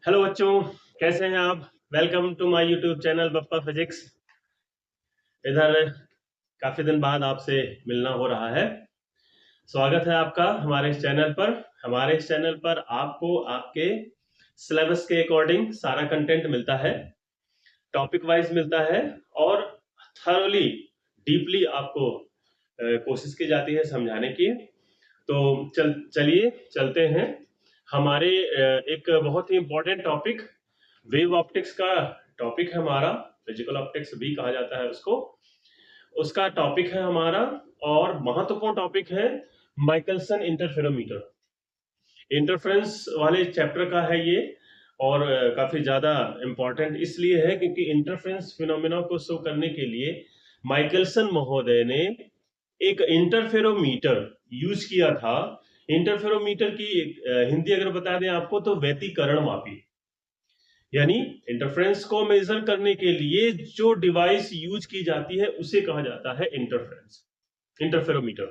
Hello बच्चों, कैसे हैं आप? Welcome to my YouTube channel Bappa physics. इधर काफी दिन बाद आपसे मिलना हो रहा है। स्वागत है आपका हमारे इस चैनल पर। हमारे इस चैनल पर आपको आपके सिलेबस के अकॉर्डिंग सारा कंटेंट मिलता है, टॉपिक वाइज मिलता है और थरोली डीपली आपको कोशिश की जाती है समझाने की। तो चलिए चलते हैं। हमारे एक बहुत ही इंपॉर्टेंट टॉपिक वेव ऑप्टिक्स का टॉपिक है हमारा। फिजिकल ऑप्टिक्स भी कहा जाता है उसको। उसका टॉपिक है हमारा और महत्वपूर्ण टॉपिक है माइकलसन इंटरफेरोमीटर। इंटरफेरेंस वाले चैप्टर का है ये और काफी ज्यादा इंपॉर्टेंट इसलिए है क्योंकि इंटरफेरेंस फिनोमेना को शो करने के लिए माइकलसन महोदय ने एक इंटरफेरोमीटर यूज किया था। इंटरफेरोमीटर की हिंदी अगर बता दें आपको तो व्यतिकरण मापी, यानी इंटरफेरेंस को मेजर करने के लिए जो डिवाइस यूज की जाती है उसे कहा जाता है इंटरफेरोमीटर।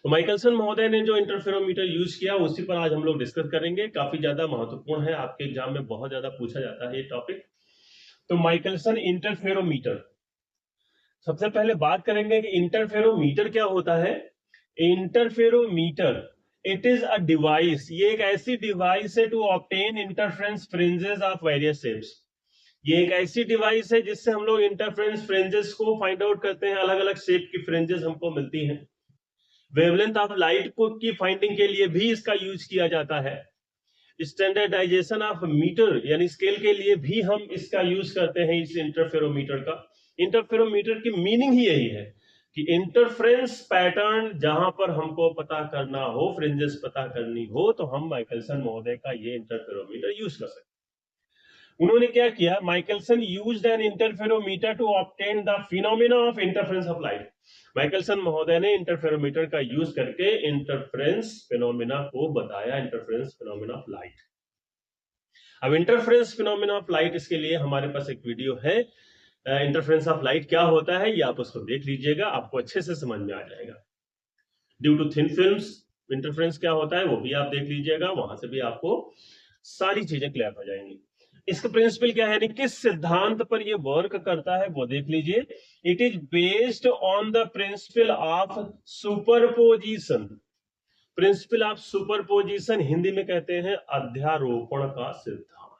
तो माइकलसन महोदय ने जो इंटरफेरोमीटर यूज किया उसी पर आज हम लोग डिस्कस करेंगे। काफी ज्यादा महत्वपूर्ण है, आपके एग्जाम में बहुत ज्यादा पूछा जाता है ये टॉपिक। तो माइकलसन इंटरफेरोमीटर, सबसे पहले बात करेंगे कि इंटरफेरोमीटर क्या होता है। Interferometer it is a device, ये एक ऐसी डिवाइस है to obtain interference fringes of various shapes. ये एक ऐसी डिवाइस है जिससे हम लोग इंटरफेरेंस फ्रिंजेस को फाइंड आउट करते हैं। अलग अलग शेप की फ्रिंजेस हमको मिलती हैं। वेवलेंथ ऑफ लाइट को की फाइंडिंग के लिए भी इसका यूज किया जाता है। स्टैंडर्डाइजेशन ऑफ मीटर यानी स्केल के लिए भी हम इसका यूज करते हैं इस इंटरफेरोमीटर का। इंटरफेरोमीटर की मीनिंग ही यही है कि इंटरफ्रेंस पैटर्न जहां पर हमको पता करना हो, फ्रिंजेस पता करनी हो, तो हम माइकलसन महोदय का ये इंटरफेरोमीटर यूज कर सकते हैं। उन्होंने क्या किया, Michelson used an interferometer to obtain the phenomena of interference of light. Michelson महोदय ने इंटरफेरोमीटर का यूज करके इंटरफेरेंस फिनोमेना को बताया, इंटरफेरेंस फिनोमेना ऑफ लाइट। अब इंटरफेरेंस फिनोमेना ऑफ लाइट, इसके लिए हमारे पास एक वीडियो है। इंटरफेरेंस ऑफ लाइट क्या होता है ये आप उसको देख लीजिएगा, आपको अच्छे से समझ में आ जाएगा। Due to thin films interference क्या होता है वो भी आप देख लीजिएगा, वहां से भी आपको सारी चीजें क्लियर हो जाएंगी। इसका प्रिंसिपल क्या है, किस सिद्धांत पर ये वर्क करता है वो देख लीजिए। It is based on the principle of superposition. Principle of superposition Hindi में कहते हैं अध्यारोपण का सिद्धांत,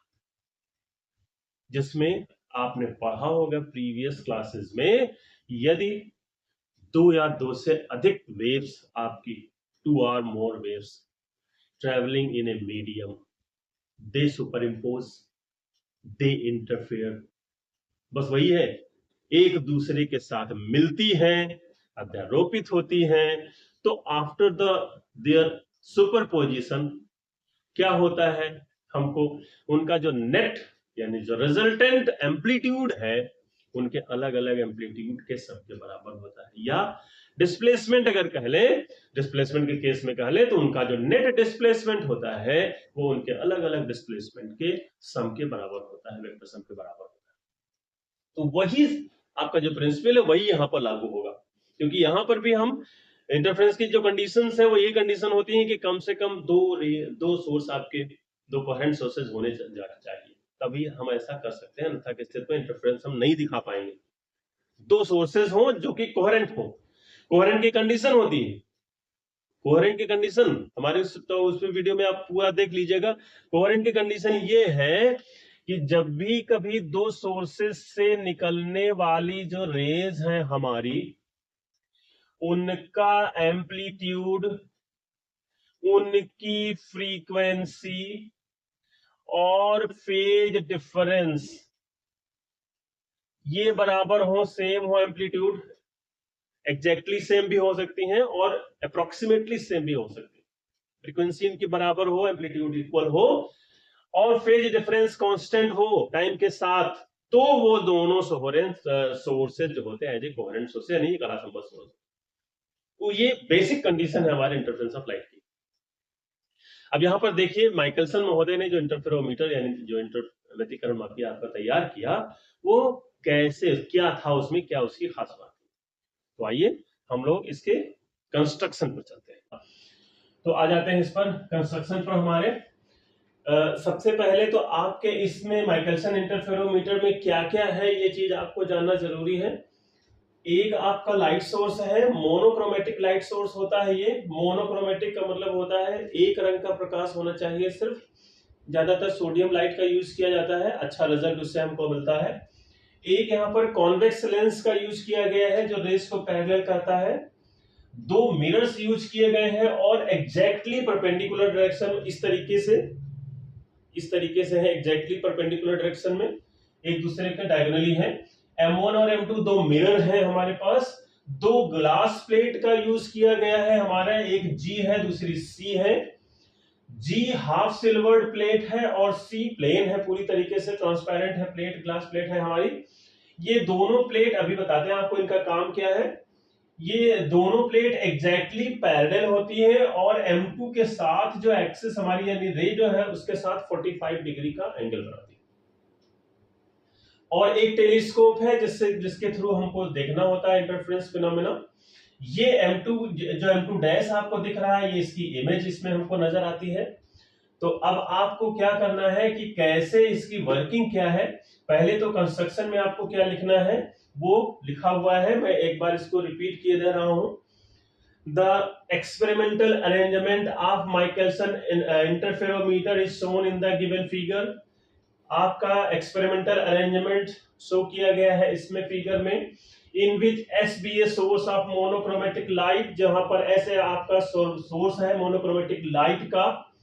जिसमें आपने पढ़ा होगा प्रीवियस क्लासेस में, यदि दो या दो से अधिक वेव्स आपकी, two or more waves travelling in a medium, they super, they interfere, बस वही है, एक दूसरे के साथ मिलती हैं, अध्यारोपित होती हैं, तो आफ्टर द देयर सुपरपोजिशन क्या होता है, हमको उनका जो नेट यानी जो रिजल्टेंट एम्पलीट्यूड है उनके अलग अलग एम्पलीट्यूड के सब के बराबर होता है। या डिस्प्लेसमेंट अगर कह ले, डिस्प्लेसमेंट के केस में कह ले तो उनका जो नेट डिस्प्लेसमेंट होता है वो उनके अलग अलग डिस्प्लेसमेंट के सम के बराबर होता है, वेक्टर सम के बराबर होता है। तो वही आपका जो प्रिंसिपल है वही यहां पर लागू होगा, क्योंकि यहां पर भी हम इंटरफेरेंस की जो कंडीशंस है वो ये कंडीशन होती है कि कम से कम दो सोर्स आपके, दो कोहेरेंट सोर्सेज होने चाहिए, तभी हम ऐसा कर सकते हैं, अन्यथा की स्थिति में इंटरफेरेंस हम नहीं दिखा पाएंगे। दो सोर्सेज हो जो कि कोहेरेंट हो, कोहेरेंट की कंडीशन होती है, कोहेरेंट की कंडीशन हमारे तो उसमें वीडियो में आप पूरा देख लीजिएगा। कोहेरेंट की कंडीशन ये है कि जब भी कभी दो सोर्सेज से निकलने वाली जो रेज हैं हमारी, उनका एम्पलीट्यूड, उनकी फ्रीक्वेंसी और फेज डिफरेंस ये बराबर हो, सेम हो, एम्पलीट्यूड एग्जैक्टली सेम भी हो सकती हैं और अप्रोक्सीमेटली सेम भी हो सकती है, फ्रीक्वेंसी इनकी बराबर हो, एम्पलीट्यूड इक्वल हो और फेज डिफरेंस कांस्टेंट हो टाइम के साथ, तो वो दोनों सोर्सेज जो होते हैं एज ए कोहेरेंट सोर्स यानी कला संबद्ध सोर्स। तो ये बेसिक कंडीशन है हमारे इंटरफेरेंस ऑफ लाइट की। अब यहां पर देखिए माइकलसन महोदय ने जो इंटरफेरोमीटर यानी जो व्यतिकरण मापी आपका तैयार किया, वो कैसे, क्या था उसमें, क्या उसकी खास बात थी। तो आइए हम लोग इसके कंस्ट्रक्शन पर चलते हैं। तो आ जाते हैं इस पर कंस्ट्रक्शन पर हमारे। सबसे पहले तो आपके इसमें माइकलसन इंटरफेरोमीटर में क्या क्या है ये चीज आपको जानना जरूरी है। एक आपका लाइट सोर्स है, मोनोक्रोमेटिक लाइट सोर्स होता है। ये मोनोक्रोमेटिक का मतलब होता है एक रंग का प्रकाश होना चाहिए सिर्फ। ज्यादातर सोडियम लाइट का यूज किया जाता है, अच्छा रिजल्ट उससे हमको मिलता है। एक यहाँ पर कॉन्वेक्स लेंस का यूज किया गया है जो रेस को पैरेलल करता है। दो मिरर्स यूज किए गए हैं और एग्जैक्टली परपेंडिकुलर डायरेक्शन इस तरीके से है, एग्जैक्टली परपेंडिकुलर डायरेक्शन में एक दूसरे के डायगोनली है। M1 और M2 दो मिरर है हमारे पास। दो ग्लास प्लेट का यूज किया गया है हमारा, एक G है दूसरी C है। G हाफ सिल्वर्ड प्लेट है और C प्लेन है, पूरी तरीके से ट्रांसपेरेंट है प्लेट, ग्लास प्लेट है हमारी। ये दोनों प्लेट अभी बताते हैं आपको इनका काम क्या है। ये दोनों प्लेट एग्जैक्टली पैरेलल होती है और M2 के साथ जो एक्सिस हमारी यानी रे जो है उसके साथ 45 डिग्री का एंगल बनाती है। और एक टेलीस्कोप है जिसके थ्रू हमको देखना होता है इंटरफेरेंस फिनोमेना। ये M2 जो M2 डैश आपको दिख रहा है, ये इसकी इमेज इसमें हमको नजर आती है। तो अब आपको क्या करना है कि कैसे इसकी वर्किंग क्या है। पहले तो कंस्ट्रक्शन में आपको क्या लिखना है वो लिखा हुआ है, मैं एक बार इसको रिपीट किए दे रहा हूं। The experimental arrangement of Michelson interferometer is shown in the given figure. आपका एक्सपेरिमेंटल अरेंजमेंट शो किया गया है इसमें फिगर में। In which S be a source of monochromatic light, जहां पर ऐसे आपका सोर्स है मोनोक्रोमेटिक लाइट का,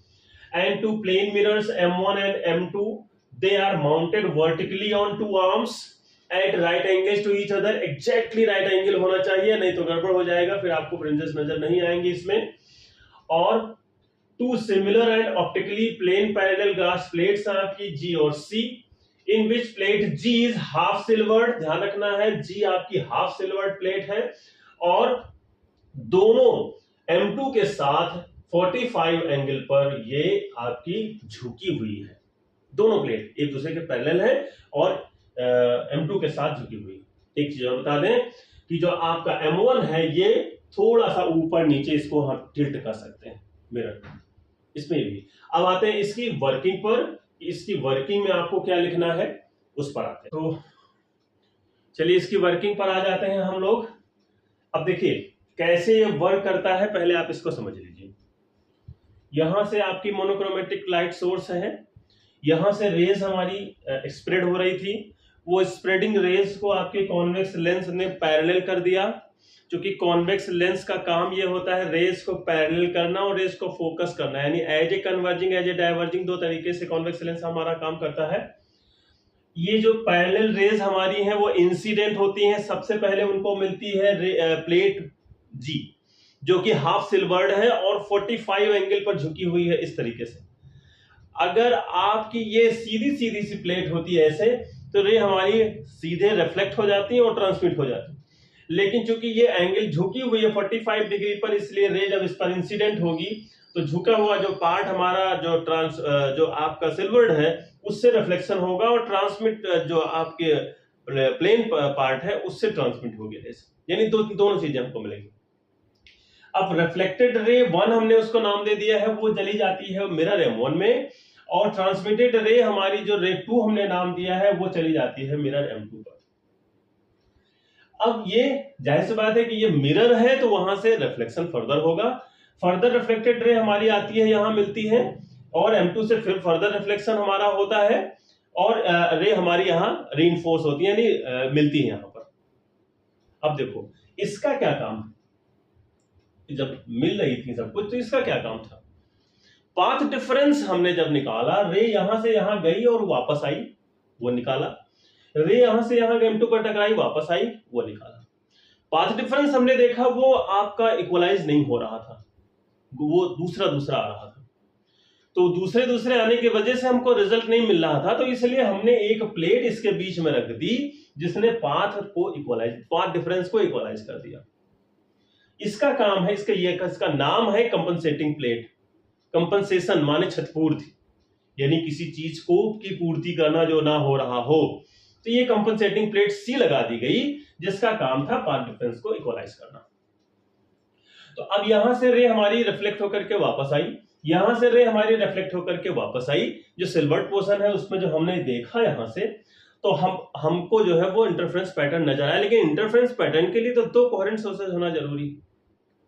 and two plane mirrors M1 and M2, they are mounted vertically on two arms at right angles to each other। Exactly right angle होना चाहिए, नहीं तो गड़बड़ हो जाएगा, फिर आपको फ्रिंजेस नजर नहीं आएंगे इसमें। और two similar and optically plane parallel glass plates हैं आपकी G और C, in which plate G is half silvered, ध्यान रखना है G आपकी हाफ सिल्वर्ड प्लेट है। और दोनों M2 के साथ 45 एंगल पर ये आपकी झुकी हुई है। दोनों प्लेट एक दूसरे के पैरेलल है और M2 के साथ झुकी हुई। एक चीज और बता दें कि जो आपका M1 है ये थोड़ा सा ऊपर नीचे इसको हम टिल्ट कर सकते हैं मिरर इसमें भी। अब आते हैं इसकी वर्किंग पर। इसकी वर्किंग में आपको क्या लिखना है उस पर आते हैं। तो चलिए इसकी वर्किंग पर आ जाते हैं हम लोग। अब देखिए कैसे ये वर्क करता है, पहले आप इसको समझ लीजिए। यहां से आपकी मोनोक्रोमेटिक लाइट सोर्स है, यहां से रेज हमारी स्प्रेड हो रही थी, वो स्प्रेडिंग रेज को आपके कॉन्वेक्स लेंस ने पैरेलल कर दिया। क्योंकि कॉन्वेक्स लेंस का काम ये होता है रेज को पैरेलल करना और रेज को फोकस करना, यानी as a converging as a diverging, दो तरीके से कॉन्वेक्स लेंस हमारा काम करता है। ये जो पैरेलल रेज हमारी हैं वो इंसिडेंट होती हैं, सबसे पहले उनको मिलती है प्लेट G जो कि हाफ सिल्वर्ड है और 45 एंगल पर झुकी हुई है इस तरीके से। अगर आपकी ये सीधी सीधी सी प्लेट होती है ऐसे, तो रे हमारी सीधे रिफ्लेक्ट हो जाती है और ट्रांसमिट हो जाती है। लेकिन चूंकि ये एंगल झुकी हुई है 45 डिग्री पर, इसलिए रे जब इस पर इंसिडेंट होगी तो झुका हुआ जो पार्ट हमारा जो आपका सिल्वर्ड है उससे रिफ्लेक्शन होगा और ट्रांसमिट जो आपके प्लेन पार्ट है उससे ट्रांसमिट होगी रेस, यानी दोनों चीजें हमको मिलेंगी। अब रिफ्लेक्टेड रे 1 हमने उसको नाम दे दिया है, वो चली जाती है मिरर M1 में, और ट्रांसमिटेड रे हमारी जो रे 2 हमने नाम दिया है वो चली जाती है मिरर M2 पर। अब ये जाहिर सी बात है कि ये मिरर है तो वहां से रिफ्लेक्शन फर्दर होगा। फर्दर रिफ्लेक्टेड रे हमारी आती है, यहां मिलती है, और M2 से फिर फर्दर रिफ्लेक्शन हमारा होता है और रे हमारी यहां रीइंफोर्स होती है, यानी मिलती है यहां पर। अब देखो इसका क्या काम है, जब मिल रही थी सब कुछ तो इसका क्या काम था। पाथ डिफरेंस हमने जब निकाला, रे यहां से यहां गई और वापस आई, वो निकाला। रे यहां से यहां M2 पर टकराई, वापस आई, वो निकाला। पाथ डिफरेंस हमने देखा वो आपका इक्वलाइज नहीं हो रहा था, वो दूसरा आ रहा था। तो दूसरे आने की वजह से हमको रिजल्ट नहीं मिल रहा था, तो इसलिए हमने एक प्लेट इसके बीच में रख दी जिसने पाथ डिफरेंस को इक्वलाइज कर दिया। इसका काम है, इसका नाम है कंपनसेटिंग प्लेट। कंपनसेशन माने क्षतिपूर्ति, यानी किसी चीज को की पूर्ति करना जो ना हो रहा हो, तो ये कंपनसेटिंग प्लेट C लगा दी गई जिसका काम था पाथ डिफरेंस को इक्वलाइज करना। तो अब यहां से रे हमारी रिफ्लेक्ट होकर के वापस आई, यहां से रे हमारी रिफ्लेक्ट होकर के वापस आई, जो सिल्वर्ड पोर्शन है उसमें जो हमने देखा यहां से, तो हमको जो है वो इंटरफ्रेंस पैटर्न नजर आया। लेकिन इंटरफ्रेंस पैटर्न के लिए तो दो कोहेरेंट सोर्सेज होना जरूरी।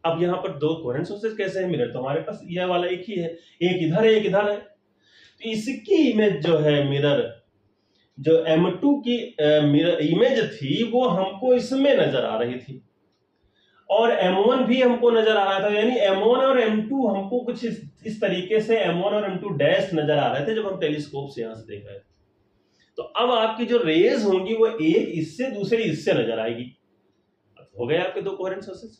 अब यहाँ पर दो कोहेरेंट सोर्सेज कैसे है? मिरर तो हमारे पास यह वाला एक ही है, एक इधर है एक इधर है, तो इसकी इमेज जो है मिरर, जो M2 की मिरर इमेज थी वो हमको इसमें नजर आ रही थी, और M1 भी हमको नजर आ रहा था। यानी M1 और M2 हमको कुछ इस तरीके से M1 और M2 डैश नजर आ रहे थे जब हम टेलीस्कोप से यहां से देख रहे थे। तो अब आपकी जो रेज होंगी वो एक इससे दूसरी इससे नजर आएगी। हो गए आपके दो कोहेरेंट सोर्सेज,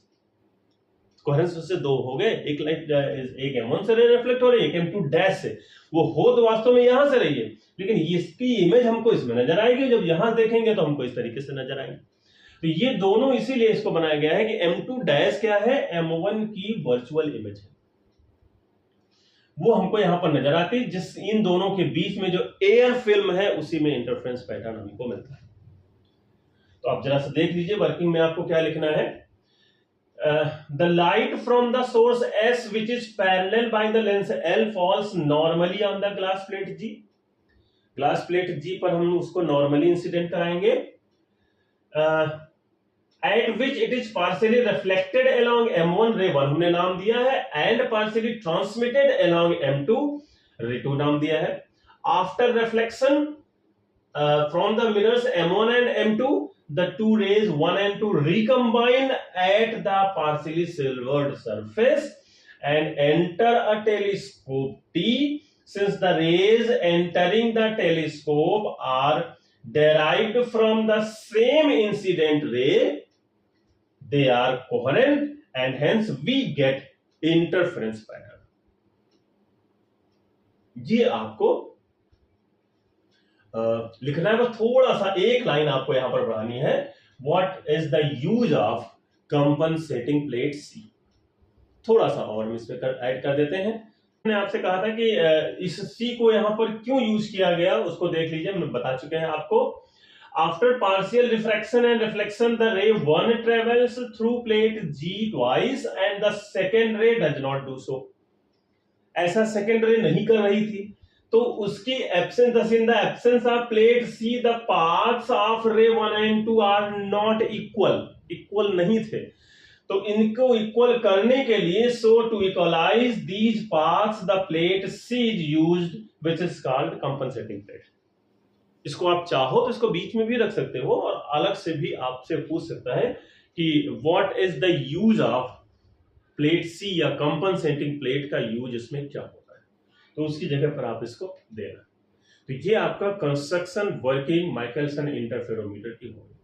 कोहेरेंट सोर्सेज दो हो गए, एक लाइट एक M1 से रे रिफ्लेक्ट हो रही है, एक M2 डैश से। वो हो तो वास्तव में यहां से रही है, लेकिन इसकी इमेज हमको इसमें नजर आएगी, जब यहां देखेंगे तो हमको इस तरीके से नजर आएंगे। तो ये दोनों इसीलिए इसको बनाया गया है कि M2 डैश क्या है? M1 की वर्चुअल इमेज है, वो हमको यहां पर नजर आती है, जिस इन दोनों के बीच में जो एयर फिल्म है उसी में इंटरफ्रेंस पैटर्न हमको मिलता है। तो आप जरा सा देख लीजिए वर्किंग में आपको क्या लिखना है। The light from the source S which is parallel by the lens L falls normally on the glass plate G. Glass plate G पर हम उसको नॉर्मली इंसिडेंट कराएंगे, at which it is partially reflected along M1 ray 1 हमने नाम दिया है, and partially transmitted along M2 ray 2 नाम दिया है। After reflection from the mirrors M1 and M2, the two rays 1 and 2 recombine at the partially silvered surface and enter a telescope T. Since the rays entering the telescope are derived from the same incident ray, they are coherent and hence we get interference pattern. ये आपको लिखना है, बस थोड़ा सा एक line आपको यहां पर बढ़ानी है। What is the use of compensating plate C, थोड़ा सा और हम इसमें ऐड कर देते हैं। मैंने आपसे कहा था कि इस सी को यहां पर क्यों यूज किया गया, उसको देख लीजिए, हम बता चुके हैं आपको। After partial refraction and reflection the रे 1 travels through plate G twice and the second रे डज नॉट डू सो। ऐसा सेकेंड रे नहीं कर रही थी, तो उसकी absence, thus in the absence of plate C the paths of ray 1 and 2 are not equal नहीं थे। तो इनको इक्वल करने के लिए, so to equalize these paths the plate C is used which is called compensating plate। इसको आप चाहो तो इसको बीच में भी रख सकते हो और अलग से भी आपसे पूछ सकता है कि what is the use of plate C या कंपनसेटिंग प्लेट का यूज इसमें क्या होता है, तो उसकी जगह पर आप इसको देना। तो ये आपका कंस्ट्रक्शन वर्किंग माइकलसन इंटरफेरोमीटर की होगी।